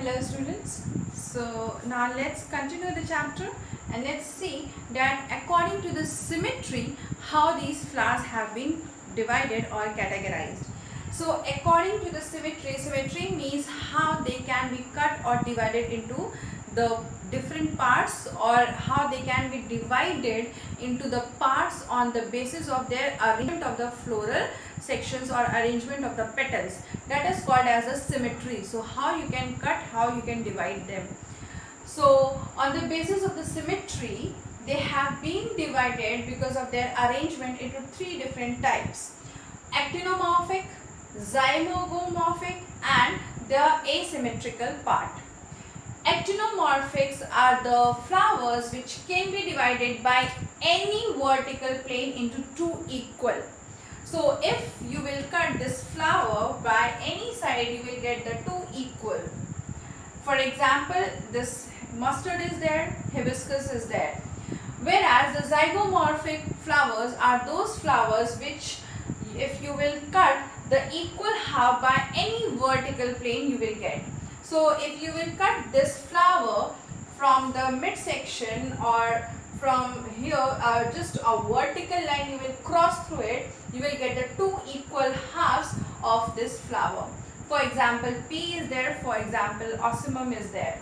Hello students. So now let's continue the chapter and let's see that according to the symmetry how these flowers have been divided or categorized. So according to the symmetry means how they can be cut or divided into the different parts, or how they can be divided into the parts on the basis of their arrangement of the floral sections or arrangement of the petals. That is called as a symmetry. So how you can cut, how you can divide them. So on the basis of the symmetry, they have been divided because of their arrangement into three different types: actinomorphic, zygomorphic and the asymmetrical part. Actinomorphics are the flowers which can be divided by any vertical plane into two equal. So if you will cut this flower by any side, you will get the two equal. For example, this mustard is there, hibiscus is there. Whereas the zygomorphic flowers are those flowers which, if you will cut the equal half by any vertical plane, you will get. So if you will cut this flower from the midsection or from here, just a vertical line you will cross through it, you will get the two equal halves of this flower. For example, P is there, for example, ocimum is there.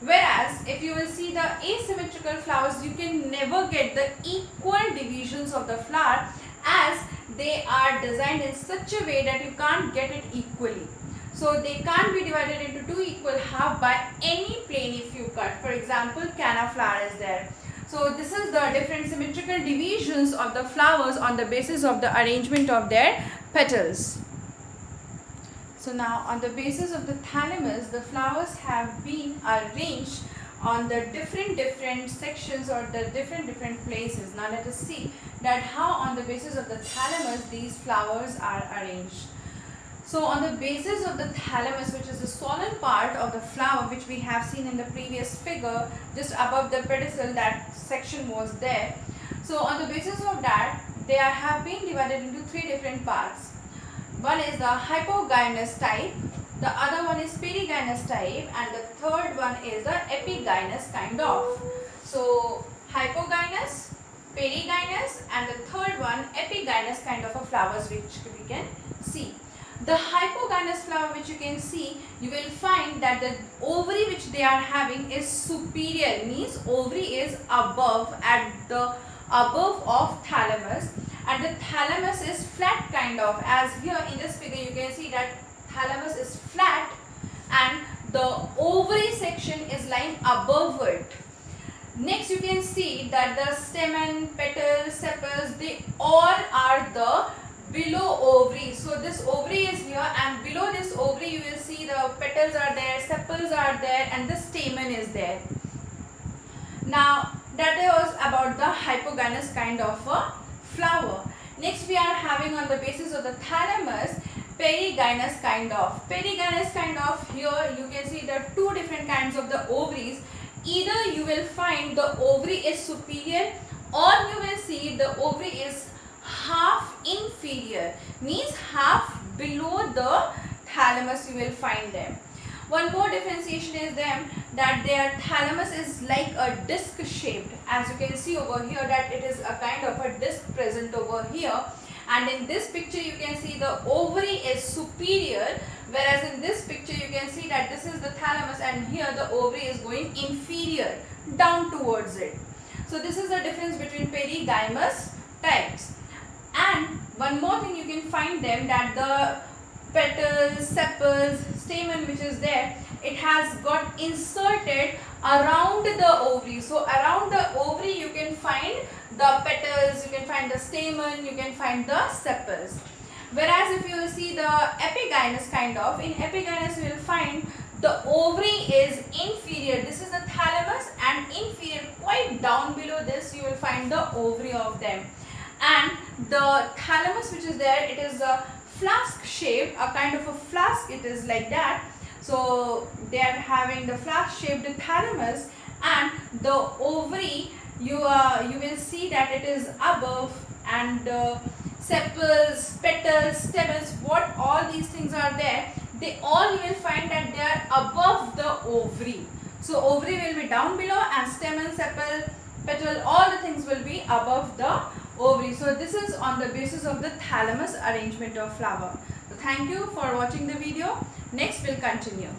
Whereas if you will see the asymmetrical flowers, you can never get the equal divisions of the flower, as they are designed in such a way that you can't get it equally. So they can't be divided into two equal half by any plane if you cut. For example, canna flower is there. So this is the different symmetrical divisions of the flowers on the basis of the arrangement of their petals. So now on the basis of the thalamus, the flowers have been arranged on the different sections or the different places. Now let us see that how on the basis of the thalamus these flowers are arranged. So on the basis of the thalamus, which is the solid part of the flower, which we have seen in the previous figure, just above the pedicel, that section was there. So on the basis of that, they have been divided into three different parts. One is the hypogynous type, the other one is perigynous type, and the third one is the epigynous kind of. So hypogynous, perigynous, and the third one epigynous kind of a flowers which we can see. The hypogynous flower which you can see, you will find that the ovary which they are having is superior, means ovary is above, at the above of thalamus, and the thalamus is flat kind of, as here in this figure you can see that thalamus is flat and the ovary section is lying above it. Next you can see that the stamen, petals, sepals, they all are the below ovary. So this ovary is here, and below this ovary you will see the petals are there, sepals are there, and the stamen is there. Now that was about the hypogynous kind of a flower. Next we are having on the basis of the thalamus perigynous kind of. Perigynous kind of, here you can see there are two different kinds of the ovaries. Either you will find the ovary is superior, or you will see the ovary is half inferior, means half below the thalamus you will find them. One more differentiation is them that their thalamus is like a disc shaped, as you can see over here that it is a kind of a disc present over here, and in this picture you can see the ovary is superior, whereas in this picture you can see that this is the thalamus and here the ovary is going inferior down towards it. So this is the difference between perigynous types. And one more thing you can find them, that the petals, sepals, stamen which is there, it has got inserted around the ovary. So around the ovary you can find the petals, you can find the stamen, you can find the sepals. Whereas if you will see the epigynous kind of, in epigynous you will find the ovary is inferior. This is the thalamus, and inferior, quite down below this you will find the ovary of them. And the thalamus which is there, it is a flask shaped, a kind of a flask, it is like that. So they are having the flask shaped thalamus, and the ovary you will see that it is above, and sepals, petals, stamens, what all these things are there, they all you will find that they are above the ovary. So ovary will be down below and stamen, sepal, petal, all the things will be above the ovary. So this is on the basis of the thalamus arrangement of flower. So thank you for watching the video. Next we'll continue.